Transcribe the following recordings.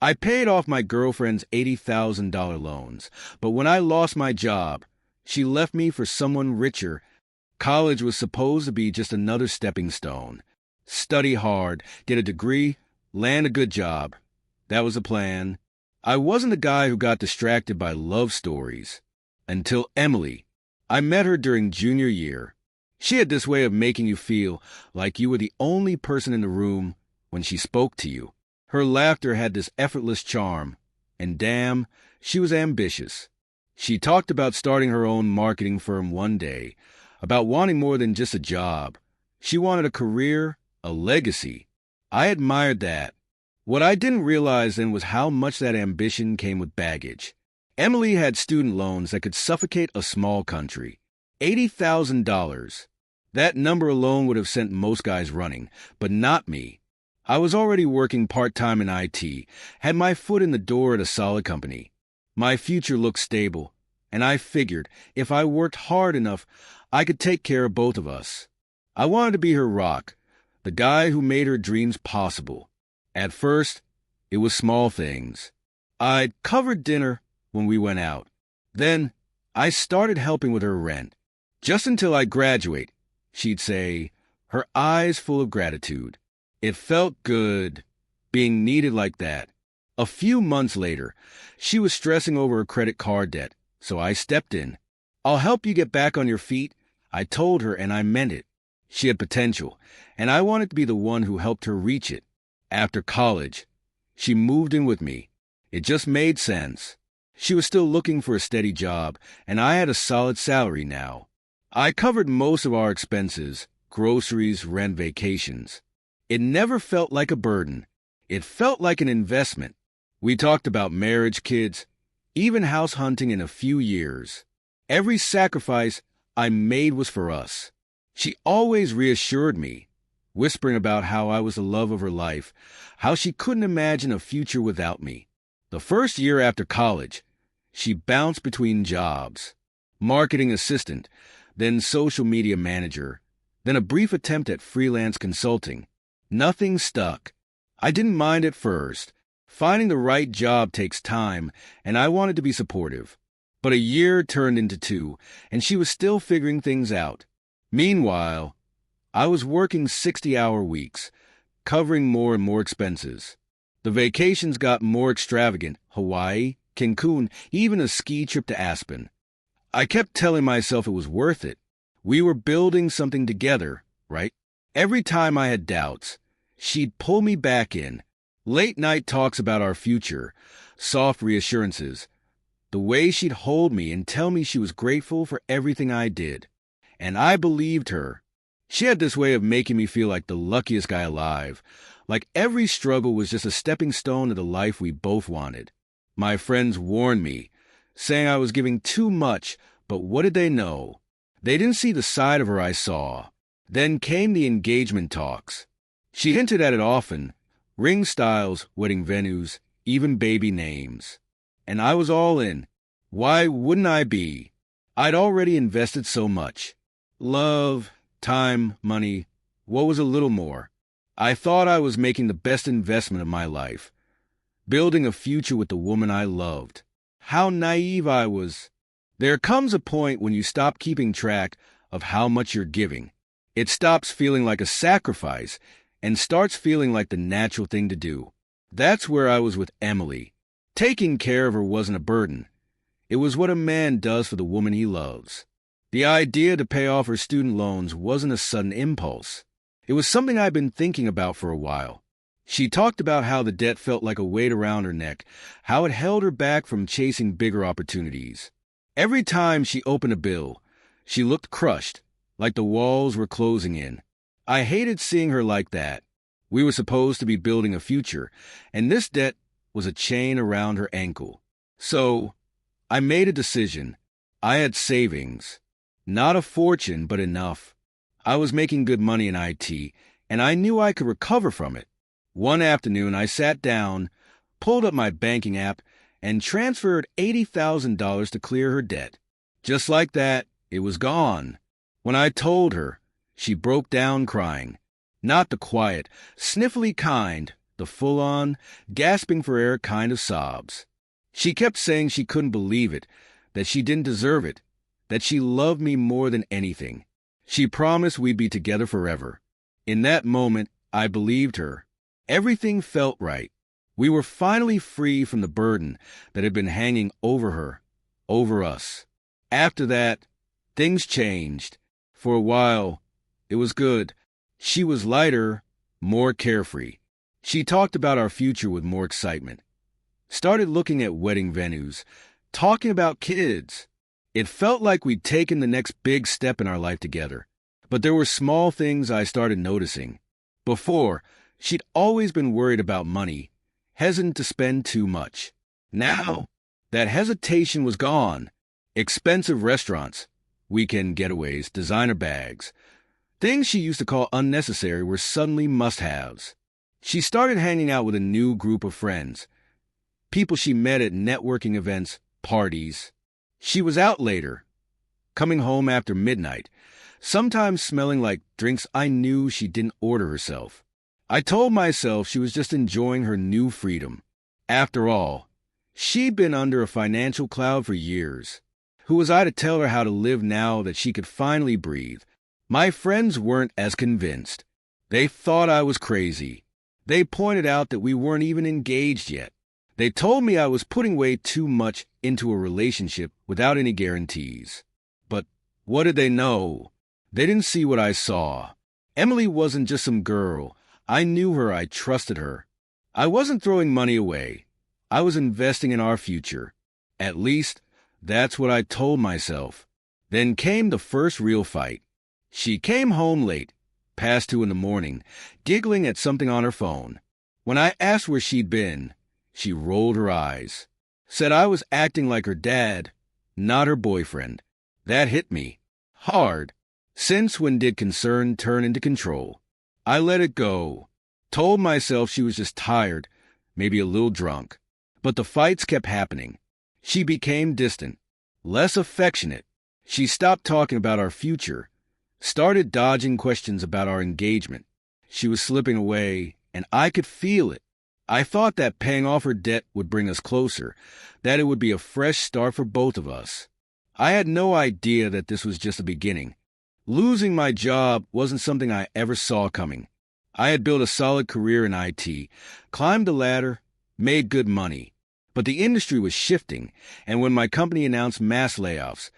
I paid off my girlfriend's $80,000 loans, but when I lost my job, she left me for someone richer. College was supposed to be just another stepping stone. Study hard, get a degree, land a good job. That was the plan. I wasn't the guy who got distracted by love stories. Until Emily. I met her during junior year. She had this way of making you feel like you were the only person in the room when she spoke to you. Her laughter had this effortless charm, and damn, she was ambitious. She talked about starting her own marketing firm one day, about wanting more than just a job. She wanted a career, a legacy. I admired that. What I didn't realize then was how much that ambition came with baggage. Emily had student loans that could suffocate a small country. $80,000. That number alone would have sent most guys running, but not me. I was already working part-time in IT, had my foot in the door at a solid company. My future looked stable, and I figured if I worked hard enough, I could take care of both of us. I wanted to be her rock, the guy who made her dreams possible. At first, it was small things. I'd covered dinner when we went out. Then, I started helping with her rent. Just until I graduate, she'd say, her eyes full of gratitude. It felt good, being needed like that. A few months later, she was stressing over her credit card debt, so I stepped in. I'll help you get back on your feet, I told her, and I meant it. She had potential, and I wanted to be the one who helped her reach it. After college, she moved in with me. It just made sense. She was still looking for a steady job, and I had a solid salary now. I covered most of our expenses, groceries, rent, vacations. It never felt like a burden. It felt like an investment. We talked about marriage, kids, even house hunting in a few years. Every sacrifice I made was for us. She always reassured me, whispering about how I was the love of her life, how she couldn't imagine a future without me. The first year after college, she bounced between jobs. Marketing assistant, then social media manager, then a brief attempt at freelance consulting. Nothing stuck. I didn't mind at first. Finding the right job takes time, and I wanted to be supportive. But a year turned into 2, and she was still figuring things out. Meanwhile, I was working 60-hour weeks, covering more and more expenses. The vacations got more extravagant: Hawaii, Cancun, even a ski trip to Aspen. I kept telling myself it was worth it. We were building something together, right? Every time I had doubts, she'd pull me back in. Late-night talks about our future, soft reassurances. The way she'd hold me and tell me she was grateful for everything I did. And I believed her. She had this way of making me feel like the luckiest guy alive, like every struggle was just a stepping stone to the life we both wanted. My friends warned me, saying I was giving too much, but what did they know? They didn't see the side of her I saw. Then came the engagement talks. She hinted at it often: ring styles, wedding venues, even baby names. And I was all in. Why wouldn't I be? I'd already invested so much. Love, time, money. What was a little more? I thought I was making the best investment of my life, building a future with the woman I loved. How naive I was. There comes a point when you stop keeping track of how much you're giving. It stops feeling like a sacrifice and starts feeling like the natural thing to do. That's where I was with Emily. Taking care of her wasn't a burden. It was what a man does for the woman he loves. The idea to pay off her student loans wasn't a sudden impulse. It was something I'd been thinking about for a while. She talked about how the debt felt like a weight around her neck, how it held her back from chasing bigger opportunities. Every time she opened a bill, she looked crushed, like the walls were closing in. I hated seeing her like that. We were supposed to be building a future, and this debt was a chain around her ankle. So, I made a decision. I had savings. Not a fortune, but enough. I was making good money in IT, and I knew I could recover from it. One afternoon, I sat down, pulled up my banking app, and transferred $80,000 to clear her debt. Just like that, it was gone. When I told her, she broke down crying. Not the quiet, sniffly kind, the full-on, gasping for air kind of sobs. She kept saying she couldn't believe it, that she didn't deserve it, that she loved me more than anything. She promised we'd be together forever. In that moment, I believed her. Everything felt right. We were finally free from the burden that had been hanging over her, over us. After that, things changed. For a while, it was good. She was lighter, more carefree. She talked about our future with more excitement. Started looking at wedding venues, talking about kids. It felt like we'd taken the next big step in our life together. But there were small things I started noticing. Before, she'd always been worried about money, hesitant to spend too much. Now, that hesitation was gone. Expensive restaurants, weekend getaways, designer bags. Things she used to call unnecessary were suddenly must-haves. She started hanging out with a new group of friends. People she met at networking events, parties. She was out later, coming home after midnight, sometimes smelling like drinks I knew she didn't order herself. I told myself she was just enjoying her new freedom. After all, she'd been under a financial cloud for years. Who was I to tell her how to live now that she could finally breathe? My friends weren't as convinced. They thought I was crazy. They pointed out that we weren't even engaged yet. They told me I was putting way too much into a relationship without any guarantees. But what did they know? They didn't see what I saw. Emily wasn't just some girl. I knew her. I trusted her. I wasn't throwing money away. I was investing in our future. At least, that's what I told myself. Then came the first real fight. She came home late, past 2 a.m, giggling at something on her phone. When I asked where she'd been, she rolled her eyes, said I was acting like her dad, not her boyfriend. That hit me hard. Since when did concern turn into control? I let it go, told myself she was just tired, maybe a little drunk. But the fights kept happening. She became distant, less affectionate. She stopped talking about our future, started dodging questions about our engagement. She was slipping away, and I could feel it. I thought that paying off her debt would bring us closer, that it would be a fresh start for both of us. I had no idea that this was just the beginning. Losing my job wasn't something I ever saw coming. I had built a solid career in IT, climbed the ladder, made good money. But the industry was shifting, and when my company announced mass layoffs,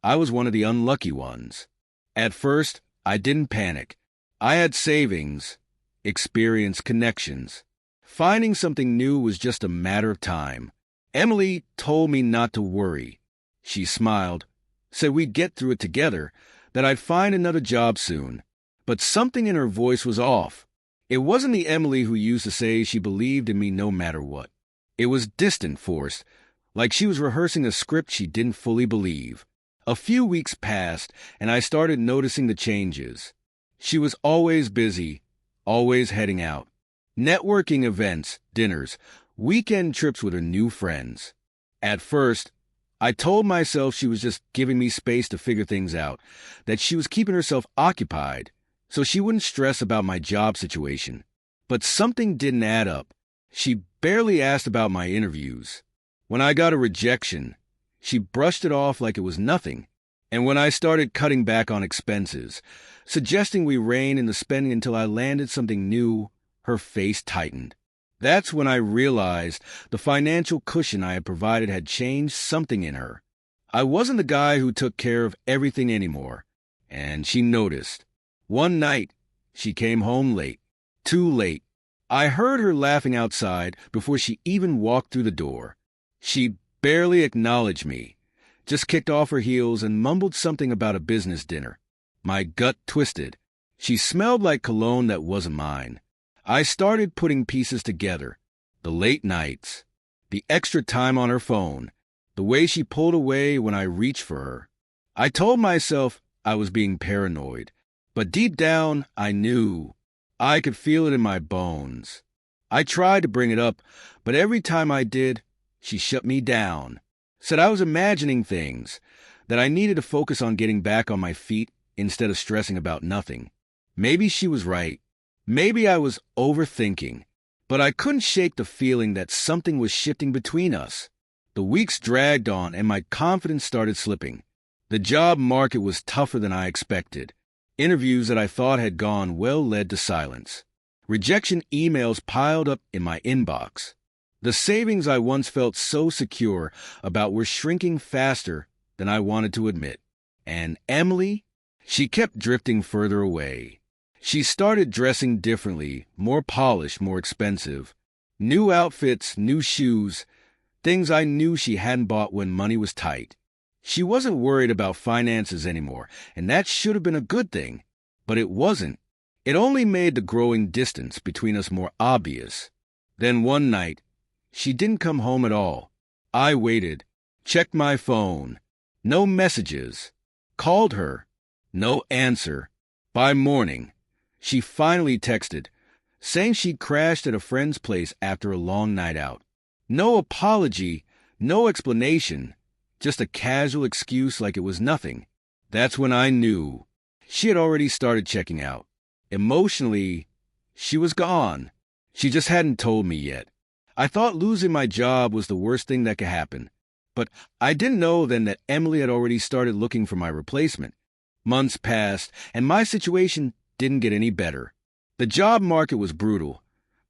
I was one of the unlucky ones. At first, I didn't panic. I had savings, experience, connections. Finding something new was just a matter of time. Emily told me not to worry. She smiled, said we'd get through it together, that I'd find another job soon. But something in her voice was off. It wasn't the Emily who used to say she believed in me no matter what. It was distant, forced, like she was rehearsing a script she didn't fully believe. A few weeks passed, and I started noticing the changes. She was always busy, always heading out. Networking events, dinners, weekend trips with her new friends. At first, I told myself she was just giving me space to figure things out, that she was keeping herself occupied so she wouldn't stress about my job situation. But something didn't add up. She barely asked about my interviews. When I got a rejection, she brushed it off like it was nothing. And when I started cutting back on expenses, suggesting we rein in the spending until I landed something new, her face tightened. That's when I realized the financial cushion I had provided had changed something in her. I wasn't the guy who took care of everything anymore, and she noticed. One night, she came home late, too late. I heard her laughing outside before she even walked through the door. She barely acknowledged me, just kicked off her heels and mumbled something about a business dinner. My gut twisted. She smelled like cologne that wasn't mine. I started putting pieces together. The late nights, the extra time on her phone, the way she pulled away when I reached for her. I told myself I was being paranoid, but deep down I knew. I could feel it in my bones. I tried to bring it up, but every time I did, she shut me down, said I was imagining things, that I needed to focus on getting back on my feet instead of stressing about nothing. Maybe she was right. Maybe I was overthinking, But I couldn't shake the feeling that something was shifting between us. The weeks dragged on and my confidence started slipping. The job market was tougher than I expected. Interviews that I thought had gone well led to silence. Rejection emails piled up in my inbox. The savings I once felt so secure about were shrinking faster than I wanted to admit. And Emily? She kept drifting further away. She started dressing differently, more polished, more expensive. New outfits, new shoes, things I knew she hadn't bought when money was tight. She wasn't worried about finances anymore, and that should have been a good thing. But it wasn't. It only made the growing distance between us more obvious. Then one night, she didn't come home at all. I waited, checked my phone. No messages. Called her. No answer. By morning, she finally texted, saying she'd crashed at a friend's place after a long night out. No apology, no explanation, just a casual excuse like it was nothing. That's when I knew. She had already started checking out. Emotionally, she was gone. She just hadn't told me yet. I thought losing my job was the worst thing that could happen. But I didn't know then that Emily had already started looking for my replacement. Months passed, and my situation didn't get any better. The job market was brutal,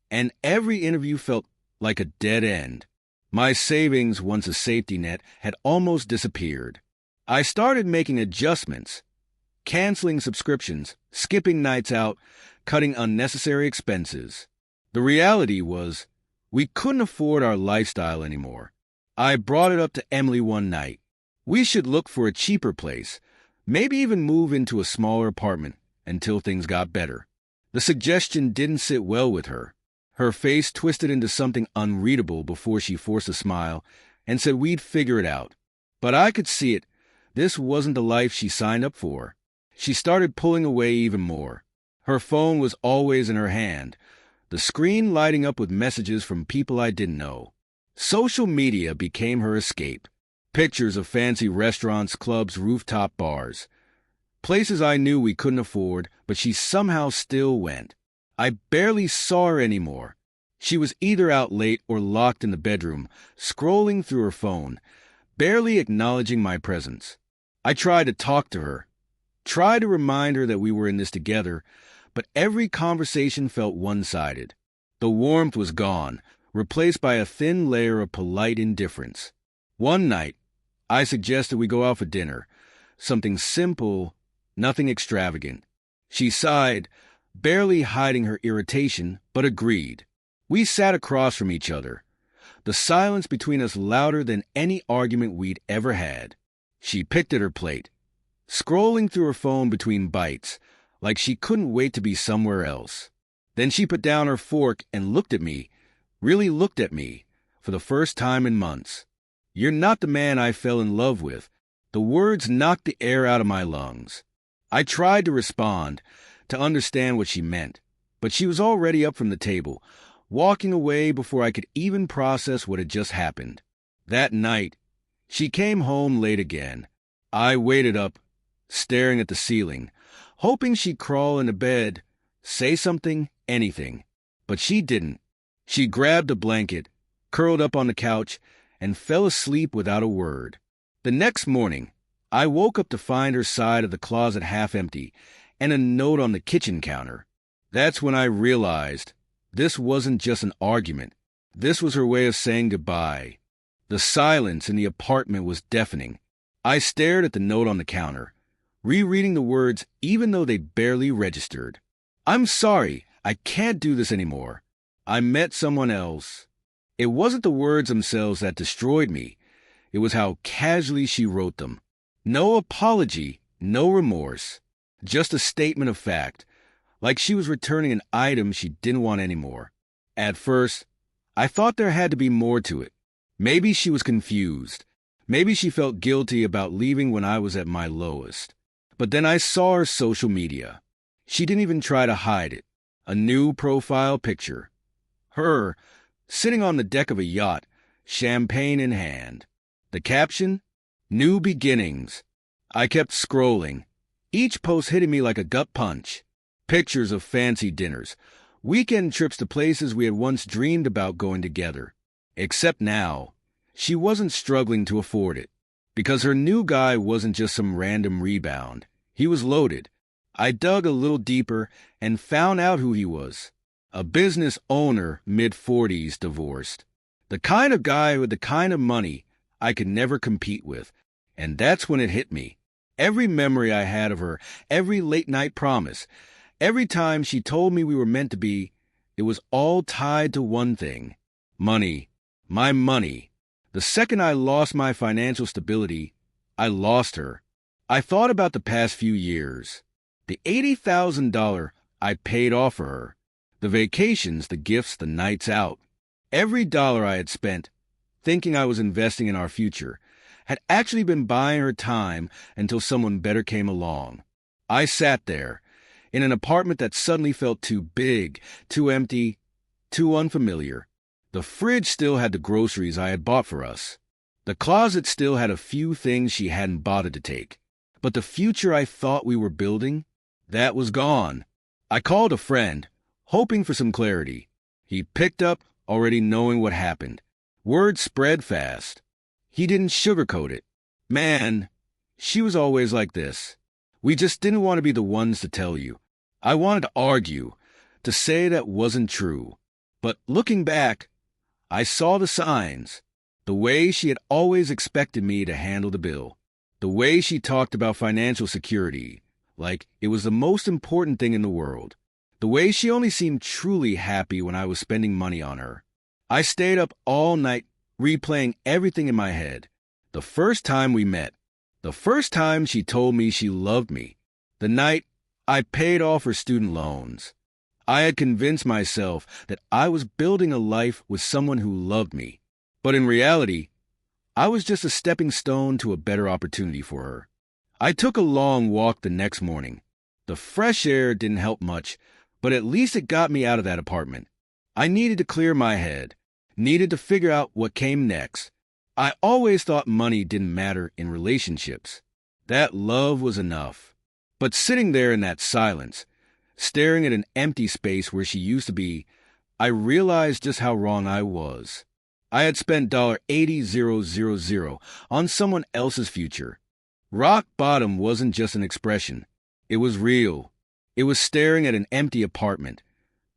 and every interview felt like a dead end. My savings, once a safety net, had almost disappeared. I started making adjustments, canceling subscriptions, skipping nights out, cutting unnecessary expenses. The reality was, we couldn't afford our lifestyle anymore. I brought it up to Emily one night. We should look for a cheaper place, maybe even move into a smaller apartment until things got better. The suggestion didn't sit well with her. Her face twisted into something unreadable before she forced a smile and said we'd figure it out. But I could see it. This wasn't the life she signed up for. She started pulling away even more. Her phone was always in her hand, the screen lighting up with messages from people I didn't know. Social media became her escape. Pictures of fancy restaurants, clubs, rooftop bars. Places I knew we couldn't afford, but she somehow still went. I barely saw her anymore. She was either out late or locked in the bedroom, scrolling through her phone, barely acknowledging my presence. I tried to talk to her, tried to remind her that we were in this together, but every conversation felt one-sided. The warmth was gone, replaced by a thin layer of polite indifference. One night, I suggested we go out for dinner, something simple, nothing extravagant. She sighed, barely hiding her irritation, but agreed. We sat across from each other, the silence between us louder than any argument we'd ever had. She picked at her plate, scrolling through her phone between bites, like she couldn't wait to be somewhere else. Then she put down her fork and looked at me, really looked at me, for the first time in months. "You're not the man I fell in love with." The words knocked the air out of my lungs. I tried to respond, to understand what she meant, but she was already up from the table, walking away before I could even process what had just happened. That night, she came home late again. I waited up, staring at the ceiling, hoping she'd crawl into bed, say something, anything. But she didn't. She grabbed a blanket, curled up on the couch, and fell asleep without a word. The next morning, I woke up to find her side of the closet half empty and a note on the kitchen counter. That's when I realized this wasn't just an argument. This was her way of saying goodbye. The silence in the apartment was deafening. I stared at the note on the counter, rereading the words even though they barely registered. "I'm sorry, I can't do this anymore. I met someone else." It wasn't the words themselves that destroyed me. It was how casually she wrote them. No apology, no remorse. Just a statement of fact, like she was returning an item she didn't want anymore. At first, I thought there had to be more to it. Maybe she was confused. Maybe she felt guilty about leaving when I was at my lowest. But then I saw her social media. She didn't even try to hide it. A new profile picture. Her, sitting on the deck of a yacht, champagne in hand. The caption? New beginnings. I kept scrolling, each post hitting me like a gut punch. Pictures of fancy dinners, weekend trips to places we had once dreamed about going together. Except now, she wasn't struggling to afford it, because her new guy wasn't just some random rebound. He was loaded. I dug a little deeper and found out who he was. A business owner, mid-40s, divorced. The kind of guy with the kind of money I could never compete with. And that's when it hit me. Every memory I had of her, every late-night promise, every time she told me we were meant to be, it was all tied to one thing. Money. My money. The second I lost my financial stability, I lost her. I thought about the past few years. The $80,000 I paid off for her. The vacations, the gifts, the nights out. Every dollar I had spent, thinking I was investing in our future, had actually been buying her time until someone better came along. I sat there, in an apartment that suddenly felt too big, too empty, too unfamiliar. The fridge still had the groceries I had bought for us. The closet still had a few things she hadn't bothered to take. But the future I thought we were building, that was gone. I called a friend, hoping for some clarity. He picked up, already knowing what happened. Word spread fast. He didn't sugarcoat it. Man, she was always like this. We just didn't want to be the ones to tell you. I wanted to argue, to say that wasn't true. But looking back, I saw the signs. The way she had always expected me to handle the bill. The way she talked about financial security, like it was the most important thing in the world. The way she only seemed truly happy when I was spending money on her. I stayed up all night replaying everything in my head. The first time we met. The first time she told me she loved me. The night I paid off her student loans. I had convinced myself that I was building a life with someone who loved me. But in reality, I was just a stepping stone to a better opportunity for her. I took a long walk the next morning. The fresh air didn't help much, but at least it got me out of that apartment. I needed to clear my head, needed to figure out what came next. I always thought money didn't matter in relationships. That love was enough. But sitting there in that silence, staring at an empty space where she used to be, I realized just how wrong I was. I had spent $80,000 on someone else's future. Rock bottom wasn't just an expression. It was real. It was staring at an empty apartment,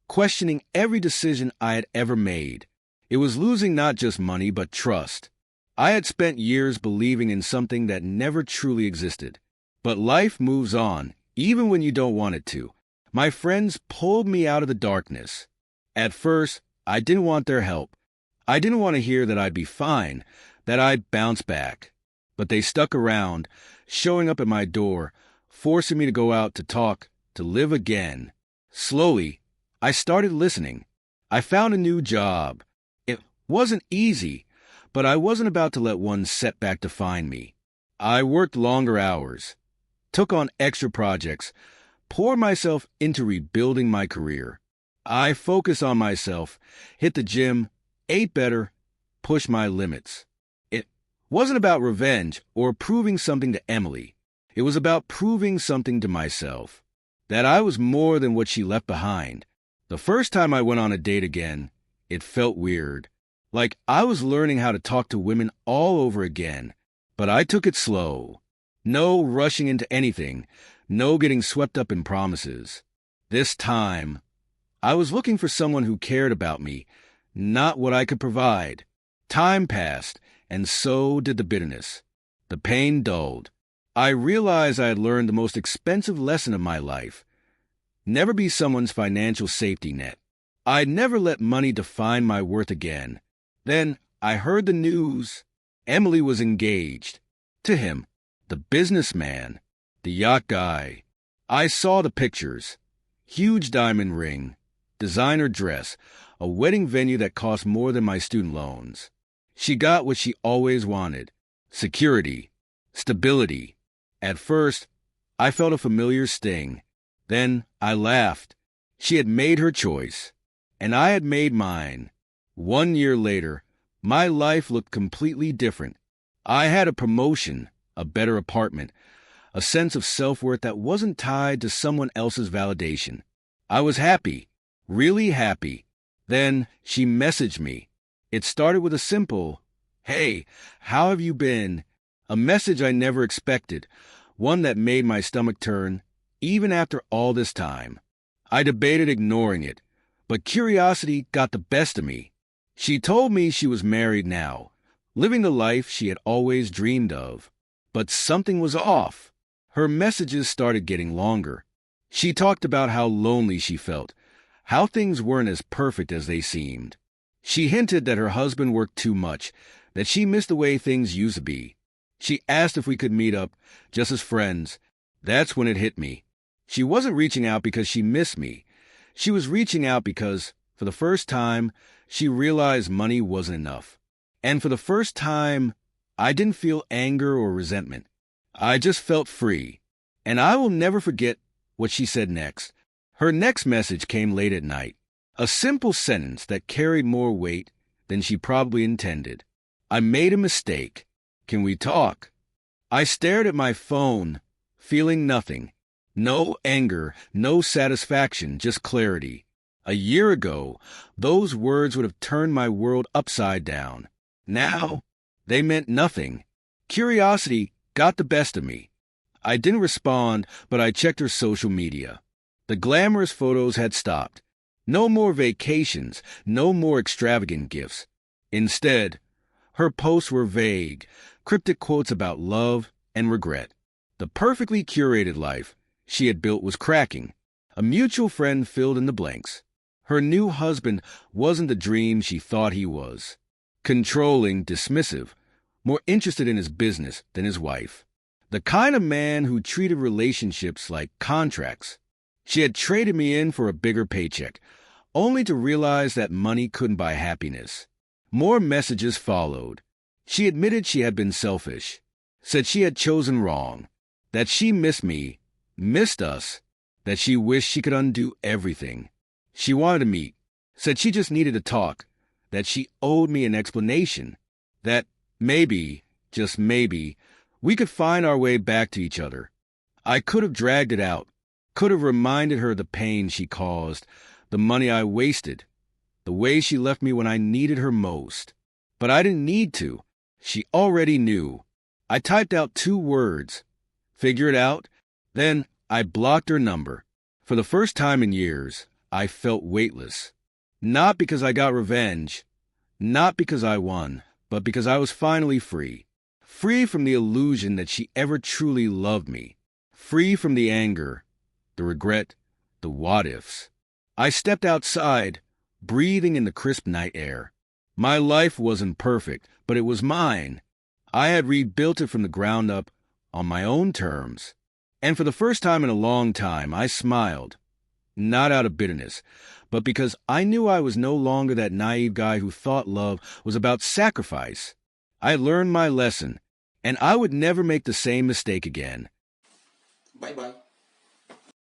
questioning every decision I had ever made. It was losing not just money, but trust. I had spent years believing in something that never truly existed. But life moves on, even when you don't want it to. My friends pulled me out of the darkness. At first, I didn't want their help. I didn't want to hear that I'd be fine, that I'd bounce back. But they stuck around, showing up at my door, forcing me to go out to talk, to live again. Slowly, I started listening. I found a new job. It wasn't easy, but I wasn't about to let one setback define me. I worked longer hours, took on extra projects, poured myself into rebuilding my career. I focused on myself, hit the gym, ate better, pushed my limits. It wasn't about revenge or proving something to Emily. It was about proving something to myself. That I was more than what she left behind. The first time I went on a date again, it felt weird. Like I was learning how to talk to women all over again. But I took it slow. No rushing into anything. No getting swept up in promises. This time, I was looking for someone who cared about me, not what I could provide. Time passed, and so did the bitterness. The pain dulled. I realized I had learned the most expensive lesson of my life. Never be someone's financial safety net. I'd never let money define my worth again. Then I heard the news. Emily was engaged. To him, the businessman, the yacht guy. I saw the pictures. Huge diamond ring, designer dress, a wedding venue that cost more than my student loans. She got what she always wanted. Security. Stability. At first, I felt a familiar sting. Then I laughed. She had made her choice, and I had made mine. 1 year later, my life looked completely different. I had a promotion, a better apartment, a sense of self-worth that wasn't tied to someone else's validation. I was happy, really happy. Then she messaged me. It started with a simple, "Hey, how have you been?" A message I never expected, one that made my stomach turn, even after all this time. I debated ignoring it, but curiosity got the best of me. She told me she was married now, living the life she had always dreamed of. But something was off. Her messages started getting longer. She talked about how lonely she felt, how things weren't as perfect as they seemed. She hinted that her husband worked too much, that she missed the way things used to be. She asked if we could meet up, just as friends. That's when it hit me. She wasn't reaching out because she missed me. She was reaching out because, for the first time, she realized money wasn't enough. And for the first time, I didn't feel anger or resentment. I just felt free. And I will never forget what she said next. Her next message came late at night. A simple sentence that carried more weight than she probably intended. "I made a mistake. Can we talk?" I stared at my phone, feeling nothing. No anger, no satisfaction, just clarity. A year ago, those words would have turned my world upside down. Now, they meant nothing. Curiosity got the best of me. I didn't respond, but I checked her social media. The glamorous photos had stopped. No more vacations, no more extravagant gifts. Instead, her posts were vague, cryptic quotes about love and regret. The perfectly curated life she had built was cracking. A mutual friend filled in the blanks. Her new husband wasn't the dream she thought he was. Controlling, dismissive, more interested in his business than his wife. The kind of man who treated relationships like contracts. She had traded me in for a bigger paycheck, only to realize that money couldn't buy happiness. More messages followed. She admitted she had been selfish, said she had chosen wrong, that she missed me, missed us, that she wished she could undo everything. She wanted to meet, said she just needed to talk, that she owed me an explanation, that maybe, just maybe, we could find our way back to each other. I could have dragged it out, could have reminded her of the pain she caused, the money I wasted, the way she left me when I needed her most. But I didn't need to. She already knew. I typed out 2 words. Figure it out. Then I blocked her number. For the first time in years, I felt weightless. Not because I got revenge, not because I won, but because I was finally free. Free from the illusion that she ever truly loved me. Free from the anger, the regret, the what-ifs. I stepped outside, breathing in the crisp night air. My life wasn't perfect, but it was mine. I had rebuilt it from the ground up on my own terms. And for the first time in a long time, I smiled. Not out of bitterness, but because I knew I was no longer that naive guy who thought love was about sacrifice. I learned my lesson, and I would never make the same mistake again. Bye-bye.